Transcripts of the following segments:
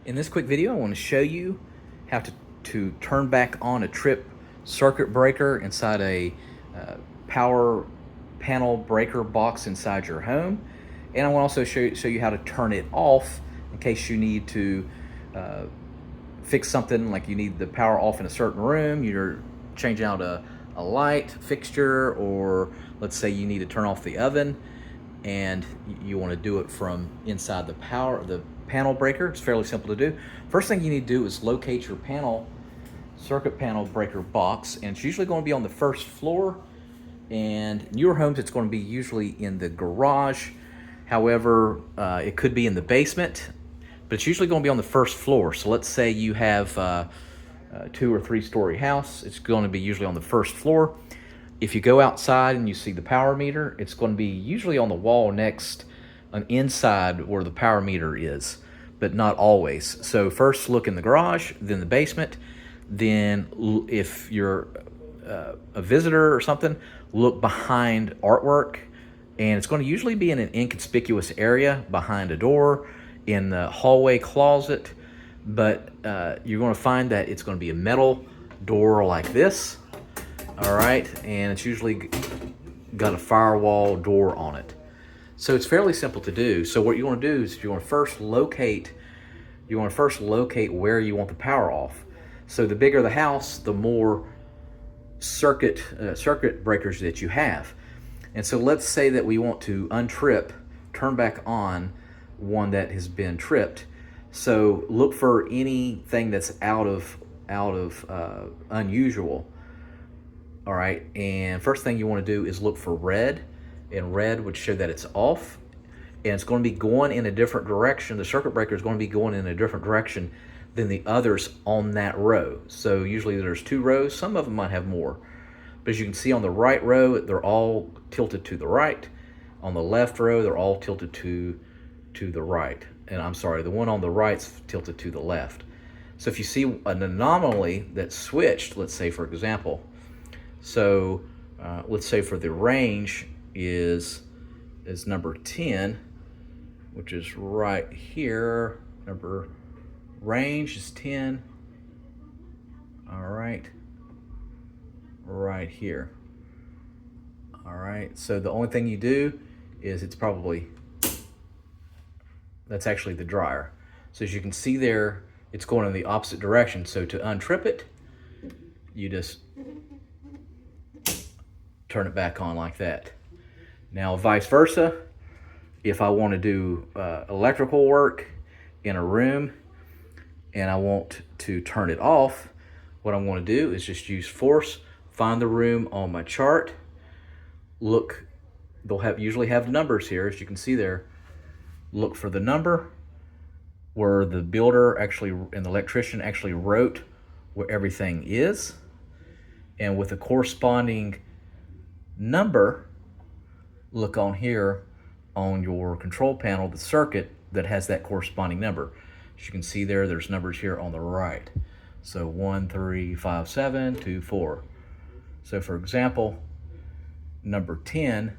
In this quick video, I want to show you how to turn back on a trip circuit breaker inside a power panel breaker box inside your home. And I want to also show you how to turn it off in case you need to fix something, like you need the power off in a certain room, you're changing out a light fixture, or let's say you need to turn off the oven and you want to do it from inside the panel breaker. It's fairly simple to do. First thing you need to do is locate your circuit panel breaker box, and it's usually going to be on the first floor. And newer homes, it's going to be usually in the garage. However, it could be in the basement, but it's usually going to be on the first floor. So let's say you have a 2 or 3 story house. It's going to be usually on the first floor. If you go outside and you see the power meter, it's going to be usually on the wall next, inside where the power meter is, but not always. So first look in the garage, then the basement, then if you're a visitor or something, look behind artwork, and it's going to usually be in an inconspicuous area behind a door, in the hallway closet, but you're going to find that it's going to be a metal door like this. All right, and it's usually got a firewall door on it. So it's fairly simple to do. So what you want to do is you want to first locate where you want the power off. So the bigger the house, the more circuit breakers that you have. And so let's say that we want to turn back on one that has been tripped. So look for anything that's out of unusual. All right, and first thing you want to do is look for red, and red would show that it's off, and it's going to be going in a different direction. The circuit breaker is going to be going in a different direction than the others on that row. So usually there's 2 rows, some of them might have more. But as you can see on the right row, they're all tilted to the right. On the left row, they're all tilted to the right. And I'm sorry, the one on the right's tilted to the left. So if you see an anomaly that's switched, let's say for example, so let's say for the range is number 10, which is right here. Range is 10. All right, right here. All right, so the only thing you do is that's actually the dryer. So as you can see there, it's going in the opposite direction. So to untrip it, you just turn it back on like that. Now vice versa, if I want to do electrical work in a room and I want to turn it off, what I'm going to do is just use force, find the room on my chart, look, they'll usually have numbers here, as you can see there. Look for the number where the builder and the electrician actually wrote where everything is, and with the corresponding number, look on here on your control panel, the circuit that has that corresponding number. As you can see there's numbers here on the right. So 1, 3, 5, 7, 2, 4. So for example, number 10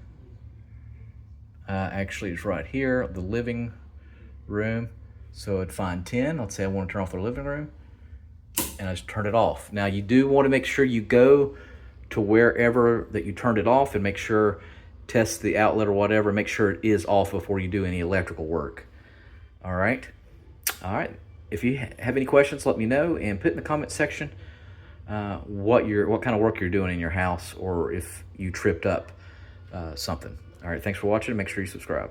actually is right here, the living room. So I'd find 10. Let's say I want to turn off the living room, and I just turn it off. Now you do want to make sure you go to wherever that you turned it off and make sure, test the outlet or whatever, make sure it is off before you do any electrical work. All right. If you have any questions, let me know, and put in the comment section what kind of work you're doing in your house, or if you tripped up something. All right, thanks for watching. Make sure you subscribe.